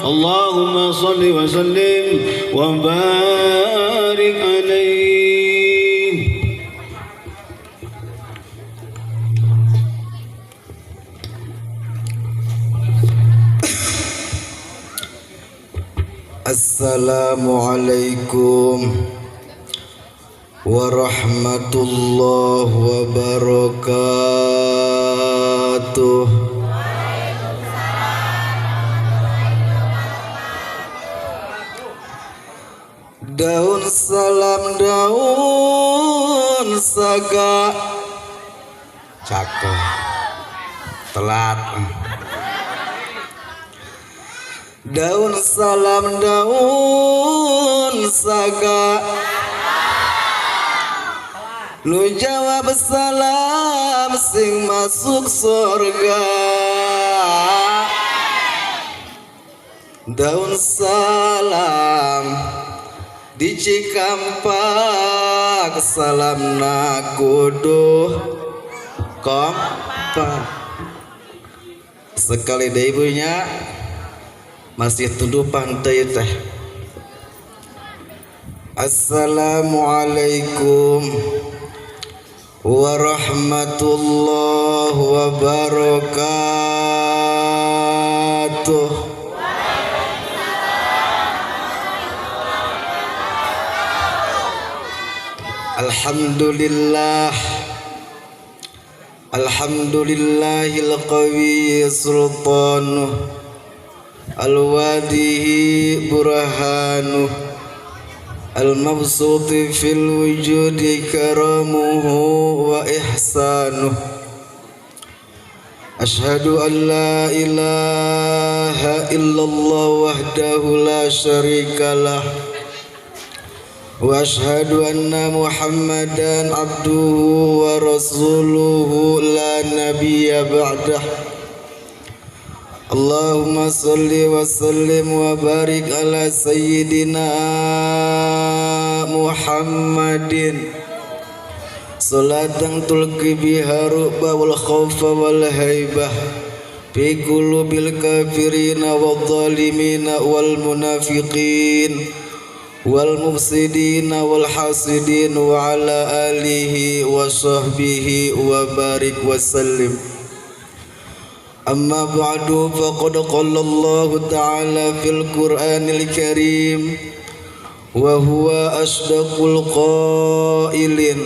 Allahumma salli wa sallim wa barik alaih. Assalamualaikum warahmatullahi wabarakatuh. Daun salam daun saga cakep telat. Daun salam daun saga lu jawab salam sing masuk surga. Daun salam di Cikampak salamna kudu kompak. Sekali deh ibunya masih tuduh pantai teh. Assalamualaikum warahmatullahi wabarakatuh. Alhamdulillah, alhamdulillahil qawi sultanuh, al-wadihi burhanuh, al-mabsuti fil wujudi karamuhu wa ihsanuh. Ashhadu an la ilaha illallah wahdahu la syarikalah, wa ashhadu anna Muhammadan abduhu wa rasuluhu la nabiyya ba'dah. Allahumma salli wa sallim wa barik ala sayyidina Muhammadin salatan tulqi biha ru'ba wal khawfa wal haibah fi qulubil kafirina wal zalimina wal munafiqin wal mufsidina wal hasidin wa ala alihi wa sahbihi wa barik wa sallim. Amma ba'du, faqad qala Allah ta'ala fil Qur'anil Karim wa huwa asdaqul qailin.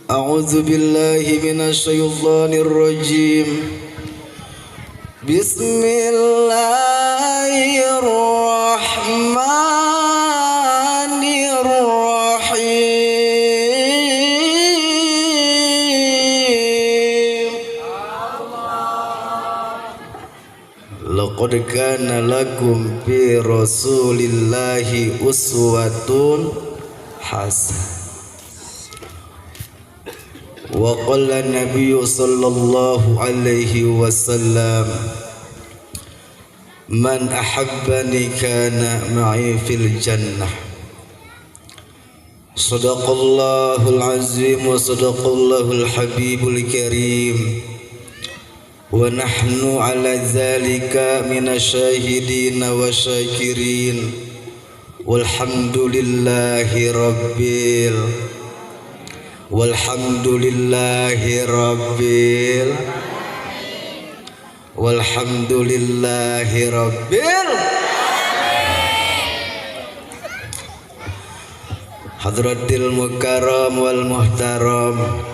A'udzu billahi minasy syaithanir rajim. Laqad kana lakum fi rasulillahi uswatun hasanah. Wa qala an-nabiy sallallahu alaihi wasallam, man ahabbani kana ma'i fil jannah. Sadaqallahul azim wa sadaqallahul habibul karim. Wa nahnu ala dzalika minasyahidin wa syakirin. Walhamdulillahi rabbil walhamdulillahi rabbil walhamdulillahi rabbil. Hadratil mukarram wal muhtaram,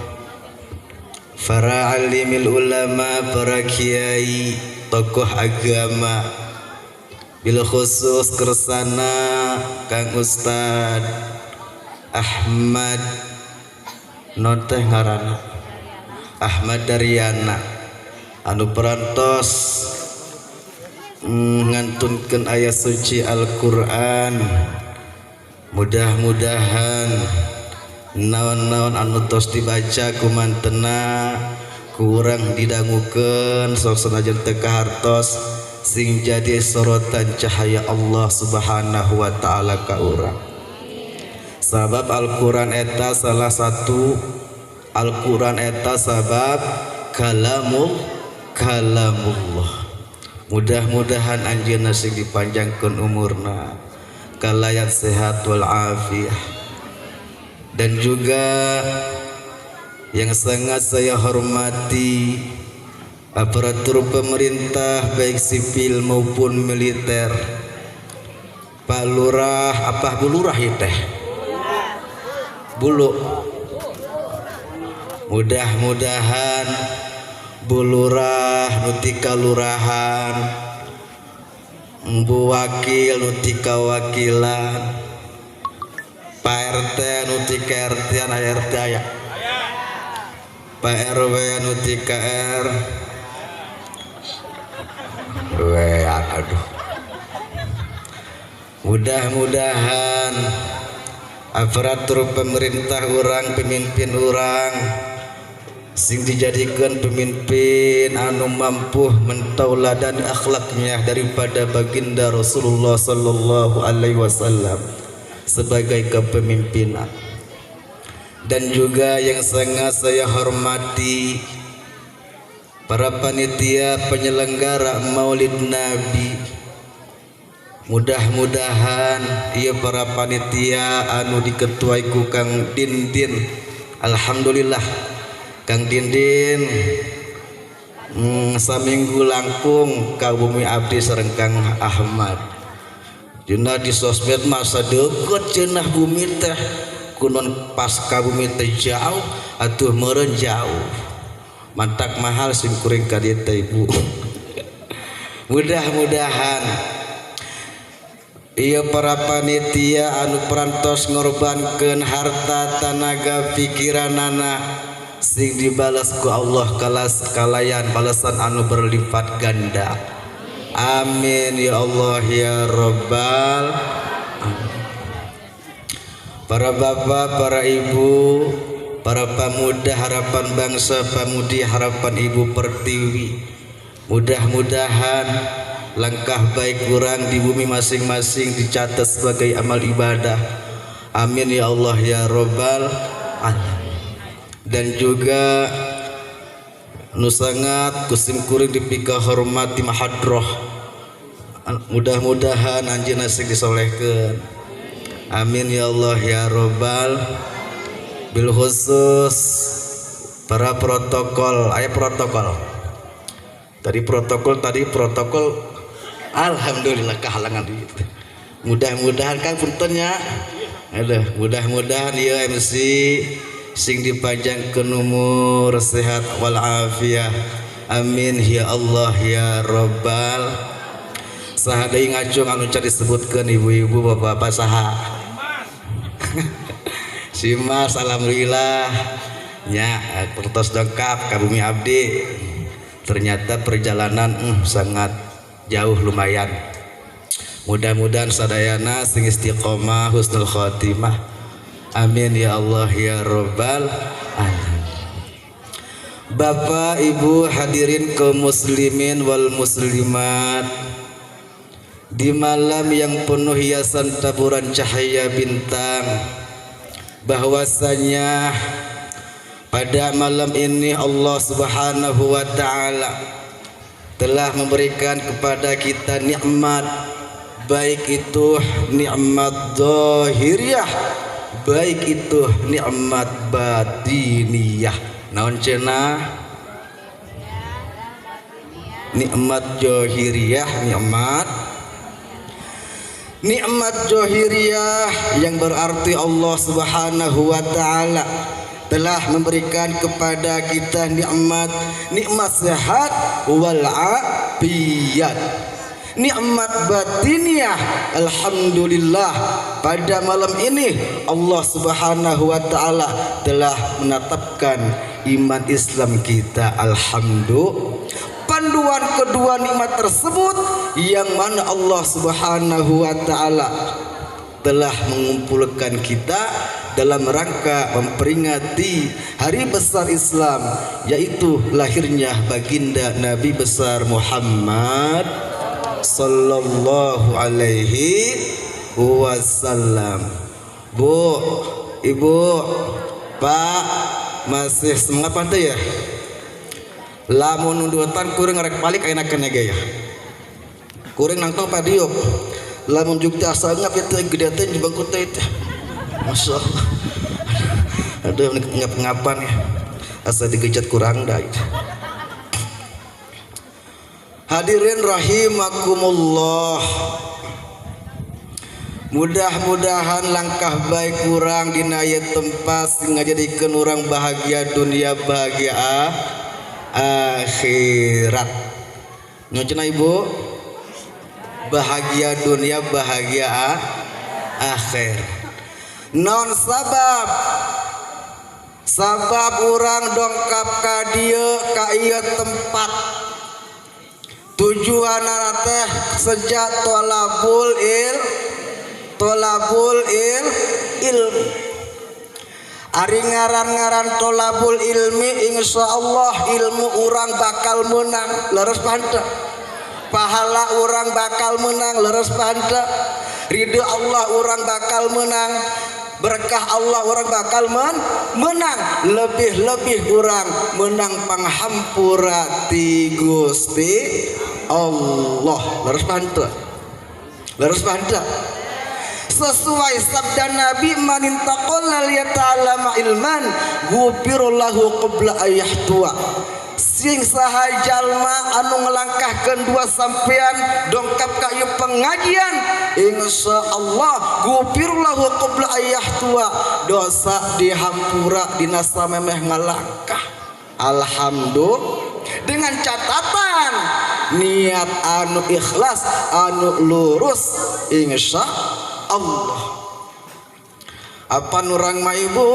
para alimil ulama, para kiai, tokoh agama, bil khusus kersana Kang Ustad Ahmad noteh ngaranna Ahmad Daryana anu perantos ngantunkeun ayat suci Al-Qur'an. Mudah-mudahan naon-naon anu tos dibaca kumantena kurang didangukeun sok sanajan teu kahartos sing jadi sorotan cahaya Allah Subhanahu wa taala ka urang. Sabab Al-Qur'an eta salah satu Al-Qur'an eta sabab kalamullah. Mudah-mudahan anjeunna sing dipanjangkeun umurna kalayat sehat wal afiyah. Dan juga yang sangat saya hormati aparatur pemerintah baik sipil maupun militer, Pak Lurah, apa Bu Lurah ya teh? Bulu. Mudah-mudahan Bu Lurah nutika lurahan, Bu Wakil nutika wakilan, Pak RT nutika RT RT aya, Pak RW nutika R aduh. Mudah-mudahan aparatur pemerintah urang, pemimpin urang sing dijadikan pemimpin anu mampu mentauladan akhlaknya daripada baginda Rasulullah sallallahu alaihi wasallam sebagai kepemimpinan. Dan juga yang sangat saya hormati para panitia penyelenggara Maulid Nabi. Mudah-mudahan ieu para panitia anu diketuai ku Kang Dindin, alhamdulillah Kang Dindin saminggu langkung ka Bumi Abdi sareng Kang Ahmad. Dina di sosmed masa deket cenah bumi teh kunon pas ka bumi teh jauh atuh meureun jauh. Mantak mahal sim kuring ka dieu teh Ibu. Mudah-mudahan ieu para panitia anu perantos ngorbankeun harta tenaga pikiranana sing dibalas ku Allah kalayan balasan anu berlipat ganda. Amin ya Allah ya Rabbal alamin. Para bapak, para ibu, para pemuda harapan bangsa, pemudi harapan Ibu Pertiwi, mudah-mudahan langkah baik kurang di bumi masing-masing dicatat sebagai amal ibadah. Amin ya Allah ya Rabbal alamin. Dan juga nu sangat kusim kuring dipika hormati mahadroh, mudah-mudahan anjeunna sing disolehkeun. Amin ya Allah ya Rabbal. Bil khusus para protokol, aya protokol protokol alhamdulillah kehalangan itu. Mudah-mudahan Kang punten nya. Mudah-mudahan ieu MC sing dipanjangkeun umur sehat wal afiyah. Amin ya Allah ya Rabbal. Saha deui ngacung anu can disebutkeun ibu-ibu bapak-bapak saha? Simas alhamdulillah nya kertos dongkap ka Bumi Abdi. Ternyata perjalanan sangat jauh lumayan. Mudah-mudahan sadayana sing istiqomah husnul khotimah. Amin ya Allah ya Rabbal alamin. Bapak Ibu hadirin kaum muslimin wal muslimat, di malam yang penuh hiasan taburan cahaya bintang, bahwasanya pada malam ini Allah Subhanahu wa taala telah memberikan kepada kita nikmat, baik itu nikmat zahiriyah, baik itu nikmat batiniyah. Naon cenah? Nikmat zahiriyah, nikmat zahiriyah yang berarti Allah Subhanahu wa taala telah memberikan kepada kita nikmat sehat wal afiyat. Nikmat batiniyah, alhamdulillah pada malam ini Allah Subhanahu wa taala telah menetapkan iman Islam kita, alhamdulillah. Panduan kedua nikmat tersebut yang mana Allah Subhanahu wa taala telah mengumpulkan kita dalam rangka memperingati hari besar Islam, yaitu lahirnya baginda Nabi besar Muhammad sallallahu alaihi wasallam. Bu, Ibu, Pak, masih semangat pantai ya? Lamun nundutan kurang rek balik enakan ya. Kurang nangtong padiop. Lamun jukta asalnya kita gedetan di bangku teh. Masya Allah. Aduh ngap-ngapan ya. Asal digejat kurang dah. Hadirin rahimakumullah. Mudah-mudahan langkah baik kurang dina ieu tempat ngajadikeun urang bahagia dunia bahagia akhirat. Nyocena Ibu, bahagia dunia bahagia akhir. Non sabab urang dongkap ka dieu ka ieu tempat. Tujuanna teh sejak tolabul ilmi. Ari ngaran-ngaran tolabul ilmi, insyaallah ilmu urang bakal menang leres panta. Pahala urang bakal menang leres panta. Ridho Allah urang bakal menang. Berkah Allah orang bakal menang. Lebih-lebih urang menang panghampura ti Gusti Allah. Leres panta. Sesuai sabda Nabi, man intaqalla liyata'allama ilman ghufirallahu qabla ayyahtua. Sing saha jalma anu ngelangkahkeun dua sampean dongkap ka ieu pengajian, insyaallah ghufirallahu qabla ayyahtua, dosa dihampura dina samemeh ngalangkah. Alhamdulillah, dengan catatan niat anu ikhlas anu lurus insyaallah. Apa nurang mah Ibu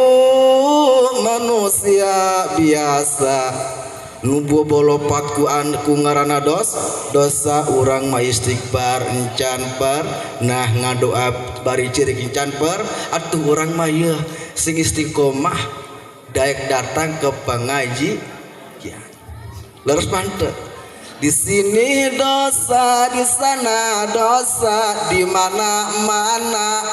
manusia biasa nu bolopat ku ngaranna dosa urang mah istighfar encan per nah ngadoa bari ciri encan per atuh urang mah ieu sing istiqomah daek datang ke pengaji ya. Leres panteu. Di sini dosa, di sana dosa, di mana-mana.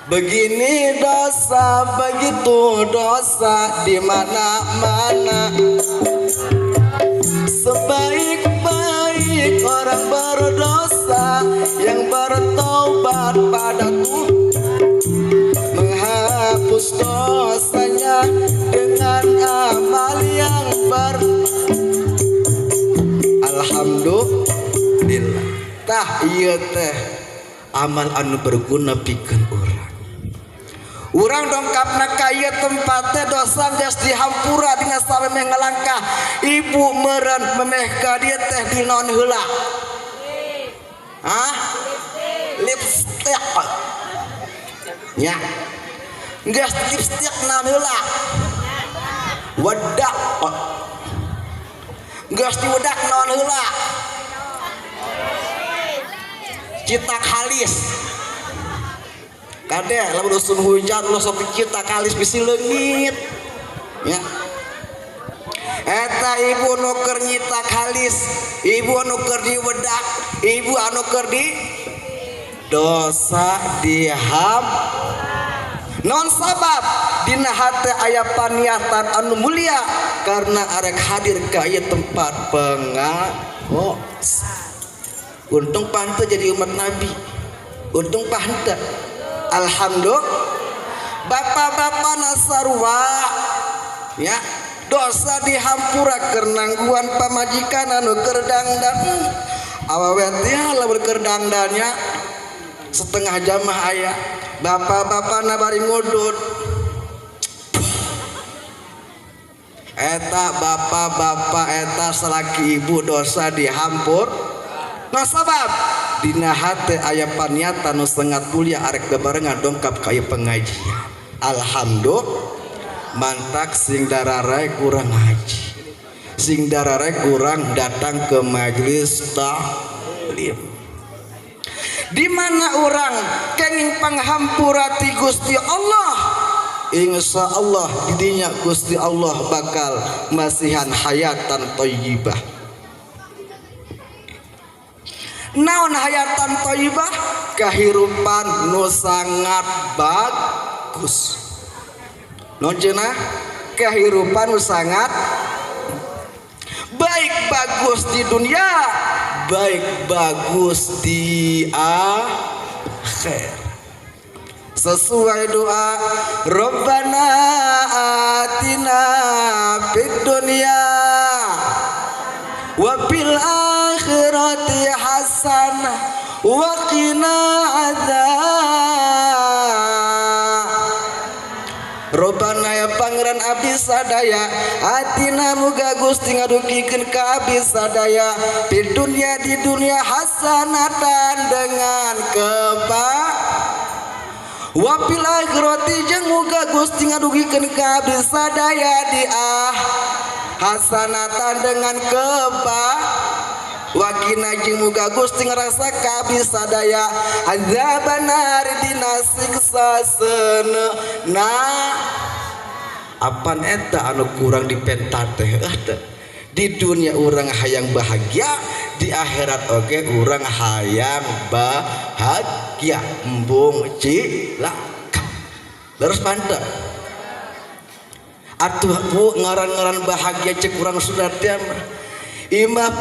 Begini dosa, begitu dosa, di mana-mana. Sebaik-baik orang berdosa yang bertobat pada Tuhan, menghapus dosanya dengan amal yang alhamdulillah. Tah ieu teh amal anu berguna pikeun urang. Urang dongkapna ka ieu tempat teh dosa geus dihampura dina samemeh ngalangkah. Ibu meureun memeh ka dieu teh dinaon heula? Lipstick. Nya. Geus lipstick naon heula? Wedak. Geus diwedak naon heula? Cita kalis. Kade lamun usun hujan lo sok cita kalis bisi leungit. Ya. Eta ibu nu keur nyita kalis, ibu anu keur diwedak, ibu anu keur di dosa diham. Non sabab dina hate aya paniatan anu mulia karena arek hadir ka ieu tempat pengaos. Untung panteu jadi umat Nabi. Untung panteu. Alhamdulillah. Bapak-bapak nasarwa ya, dosa dihampura keur nangguan pamajikan anu keur dangdan. Awewe teh lamun keur dangdannya setengah jamah aya. Bapak-bapak bari ngudut. Eta bapak-bapak eta salaki ibu dosa dihampur. Nah sabab dina hate aya paniatan nu sengat kuliah arek bebarengan dongkap ka ieu pengajian. Alhamdulillah mantak sing dararae kurang ngaji. Sing dararae kurang datang ke majelis taklim. Di mana orang kenging panghampura ti Gusti Allah, insya Allah didinya Gusti Allah bakal masihan hayatan thayyibah. Naon hayatan thayyibah? Kahirupan nu sangat bagus. Naon cenah? Kahirupan nu sangat baik bagus di dunia, baik bagus di akhir. Sesuai doa Rabbana atina fid dunya wa fil akhirati hasanah wa qina adzab. Rabbana ya pangeran abdi sadaya, atina muga Gusti ngadukikeun ka abdi sadaya di dunia hasanatan dengan wapil akhirati jeung muga Gusti ngadugikeun ka abdi sadaya di hasanatan dengan wakina jeung muga Gusti ngarasa ka abdi sadaya azabannar dina siksa seuneuhna. Apan eta anu kurang dipentat teh di dunia urang hayang bahagia, di akhirat oge urang hayang bahagia embung cilaka. Terus mantap atuh bu ngaran-ngaran bahagia cek urang sudah mah imah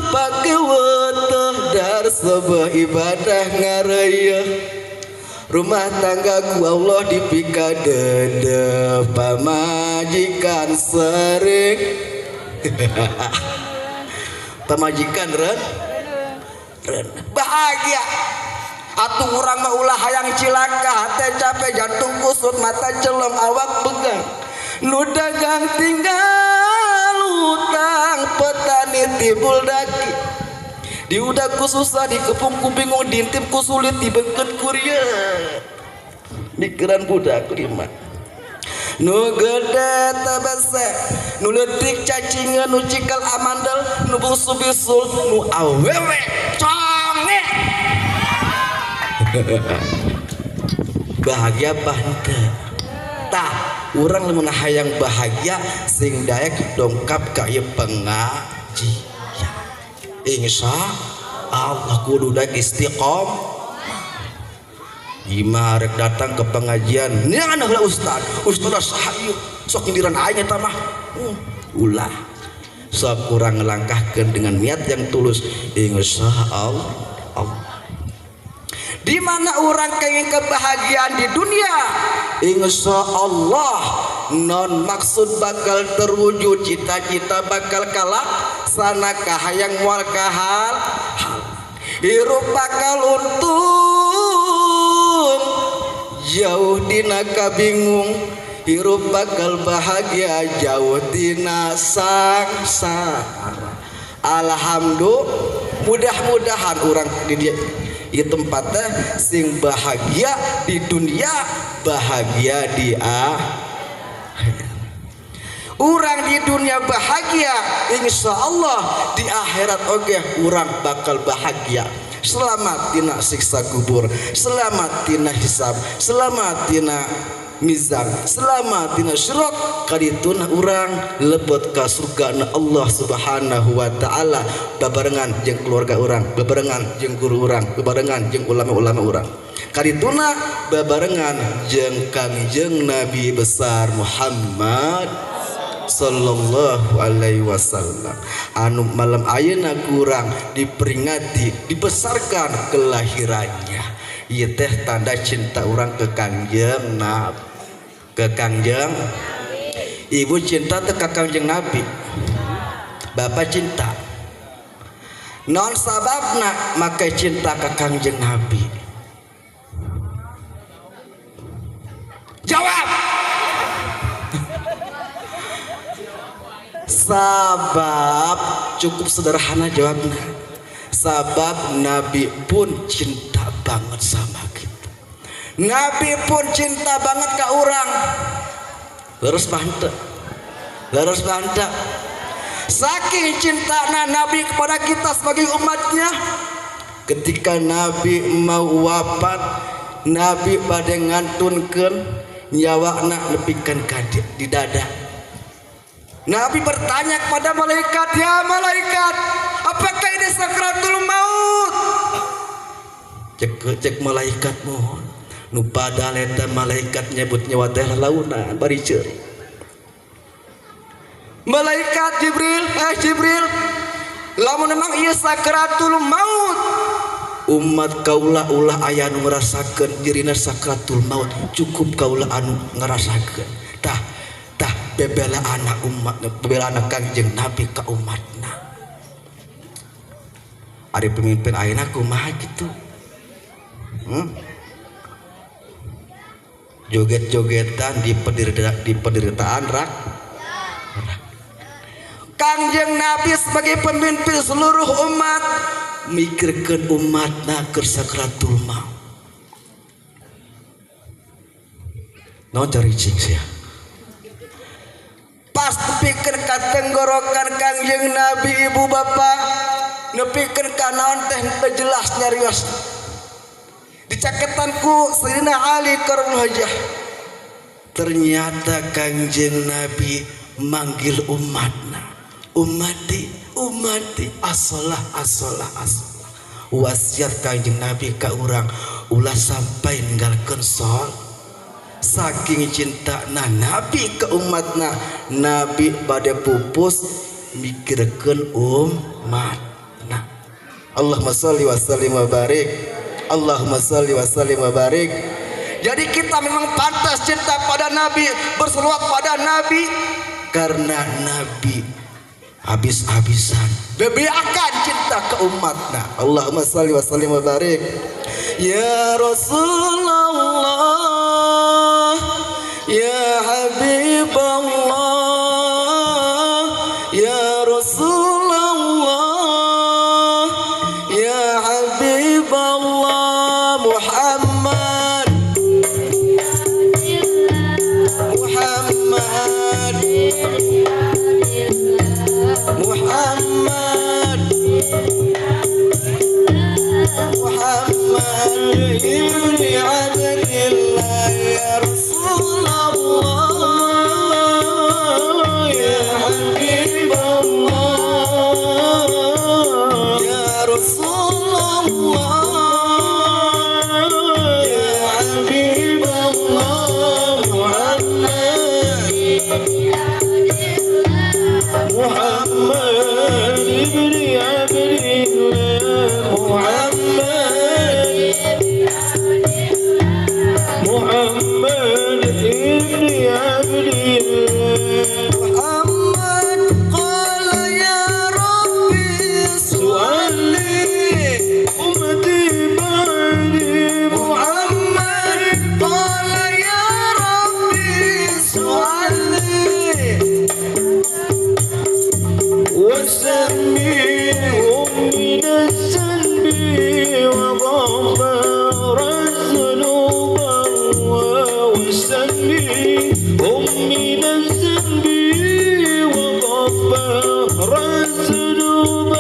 pake weteh dar sebuah ibadah ngaraya rumah tangga ku Allah dipikadede pamajikan sering pamajikan ren bahagia. Atuh urang mah ulah hayang cilaka, hate capek jantung kusut mata celem awak begang nu dagang tinggal utang petani tibul daki diudak ku susah dikepung ku bingung diintip ku sulit dibengket kuria mikiran budak lima nu gede tabase nu leutik cacingan nu cikal amandel nu busu bisul nu awewe conge bahagia bante tah urang lamun hayang bahagia sing daek dongkap ka ieu pengajian insya Allah kudu daek istiqomah. Imah rek datang ke pengajian ngan heula ustad saha ieu sok nyindiran aing eta mah ulah sok urang ngelangkahkeun dengan niat yang tulus insya Allah. Di mana orang kenging kebahagiaan di dunia, insya Allah non maksud bakal terwujud, cita-cita bakal kalah sana kahayang mual kahal hirup bakal untung jauh dina kabingung, hirup bakal bahagia jauh dina sangsara. Alhamdulillah, mudah-mudahan orang di dia di tempatnya sing bahagia di dunia, bahagia di akhirat. Urang di dunia bahagia, insya Allah di akhirat oge urang bakal bahagia. Selamat tina siksa kubur, selamat tina hisab, selamat tina mizan, selamat tina syirok. Kadituna urang lebet ka surgana Allah Subhanahu wa taala babarengan jeung keluarga urang, babarengan jeung guru urang, babarengan jeung ulama-ulama urang. Kadituna babarengan jeung Kangjeng Nabi besar Muhammad sallallahu alaihi wasallam anu malam ayeuna kurang diperingati dibesarkan kelahirannya. Ieu teh tanda cinta urang ke Kangjeng Nabi, ke Kangjeng ibu cinta teh ka Kangjeng Nabi, bapak cinta non sababna make cinta ka Kangjeng Nabi. Jawab. Sabab cukup sederhana jawabnya. Sabab Nabi pun cinta banget sama kita. Nabi pun cinta banget ke orang. Leres bantah. Leres bantah. Saking cintanya Nabi kepada kita sebagai umatnya, ketika Nabi mau wafat, Nabi pada ngantunkeun nyawakna nepikeun ka di dada. Nabi bertanya kepada malaikat, "Ya malaikat, apakah ini sakratul maut?" Cek malaikat mohon. Nu padahal eta malaikat nyebut nyawa teh launan bari ceuri. Malaikat Jibril, lamun memang ieu sakratul maut, umat kaula ulah aya nu ngarasakeun dirina sakratul maut, cukup kaula anu ngarasakeun. Tah bebela anak umat, bebela anak Kangjeng Nabi ka umatna. Ari pemimpin ayeuna kumaha kitu? Joget-jogetan di penderitaan rak. Kangjeng Nabi sebagai pemimpin seluruh umat mikirkeun umatna keur sakratul maut. Naon cari cing sia? Pas nepikeun ka tenggorokan Kangjeng Nabi ibu bapak, nepikeun ka naon teh teu jelas nyarios. Dicaketan ku Sayyidina Ali Karul Hajah. Ternyata Kangjeng Nabi manggil umatna, umati asolah. Wasiat Kangjeng Nabi ka urang ulah sampai ninggalkeun sol. Saking cintana Nabi ke umatna, Nabi bade pupus mikirkeun umatna. Allahumma sholli wa sallim wa barik. Allahumma sholli wa sallim wa barik. Jadi kita memang pantas cinta pada Nabi, berselawat pada Nabi, karena Nabi habis-habisan bebeakan cinta ke umatna. Allahumma sholli wa sallim wa barik. Ya Rasulullah, ya Habiballah, ya Rasulullah, ya Habiballah, Muhammad, ibni Abdillah, ya Rasulullah, ya Habiballah, ya Rasulullah, ya Habiballah, Muhammad ibni Abdillah, Muhammad ibni Abdillah. Muhammad qala ya Rabbi su'alni ummati ba'di. Muhammad qala ya Rabbi su'alni وسميهم من الذنب وغفر الذنوب وسميهم من الذنب وغفر الذنوب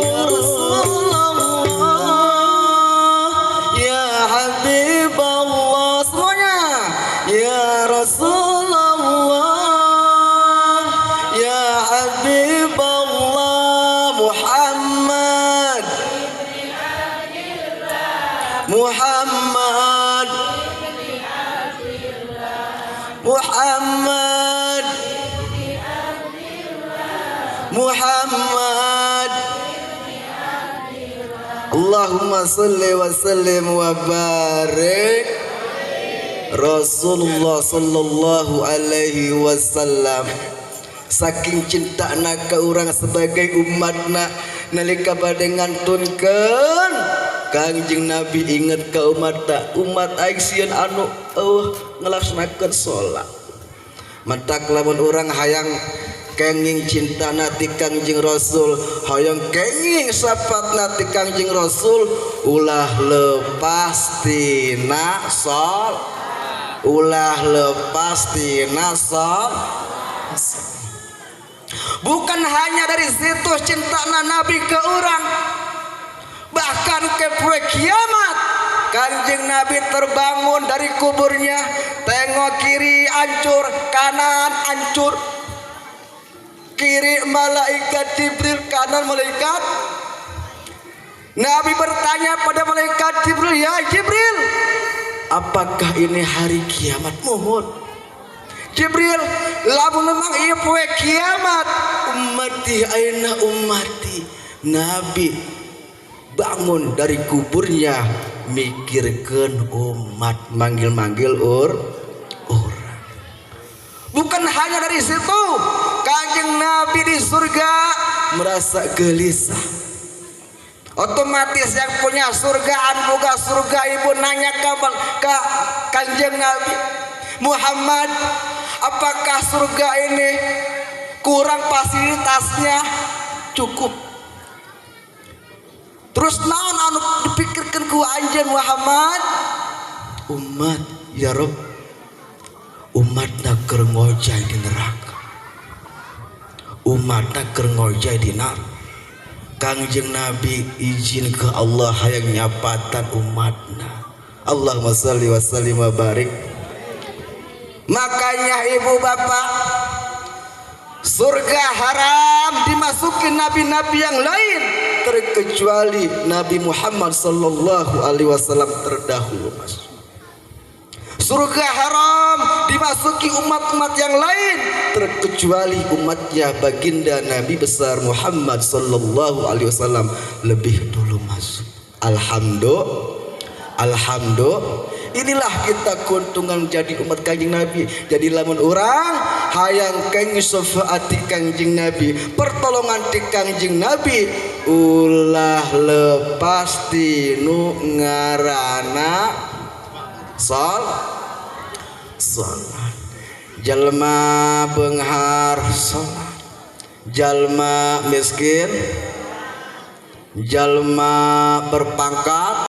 يا رسول الله يا حبيب الله semuanya ya Rasulullah ya Habib Allah Muhammad Muhammad Muhammad Muhammad Allahumma salli wa sallim wa barik Rasulullah sallallahu alaihi wasallam. Saking cintana ka urang sebagai umatna, nalika bade ngantunkeun Kangjeng Nabi inget ka umatna, umat aing sieun anu ngelaksanakeun salat. Matak lamun urang hayang kenging cintana ti Kangjeng Rasul, hayang kenging safatna ti Kangjeng Rasul, ulah lepas tina salat, ulah lepas tina salat. Bukan hanya dari situ cintana Nabi ke orang, Bahkan ke poe kiamat Kanjeng Nabi terbangun dari kuburnya, tengok kiri hancur, kanan hancur. Kiri malaikat Jibril, kanan malaikat. Nabi bertanya pada malaikat Jibril, "Ya Jibril, apakah ini hari kiamat?" Mohon Jibril, lamun memang ieu poe kiamat, ummati aina ummati. Nabi bangun dari kuburnya, mikirkeun umat, manggil-manggil orang. Bukan hanya dari situ, Kanjeng Nabi di surga merasa gelisah. Otomatis yang punya surga, boga surga, ibu nanya ke Kanjeng Nabi Muhammad, apakah surga ini kurang fasilitasnya? Cukup. Terus naon anu dipikirkan ku anjeun Muhammad? Umat, ya Rob, umatna keur ngojay di neraka, umatna keur ngojay di neraka. Kangjeng Nabi izin ke Allah hayang nyapatan umatna. Allahumma shalli wa sallim wa barik. Makanya ibu bapak, surga haram dimasuki nabi-nabi yang lain terkecuali Nabi Muhammad sallallahu alaihi wasallam terdahulu masuk. Surga haram dimasuki umat-umat yang lain terkecuali umatnya baginda Nabi besar Muhammad sallallahu alaihi wasallam lebih dulu masuk. Alhamdulillah. Inilah kita keuntungan jadi umat Kanjeng Nabi. Jadi lamun orang hayang kenging syafaati Kanjeng Nabi, pertolongan ti Kanjeng Nabi, ulah lepas tinu ngaranna salat. Jalma beunghar salat, jalma miskin, jalma berpangkat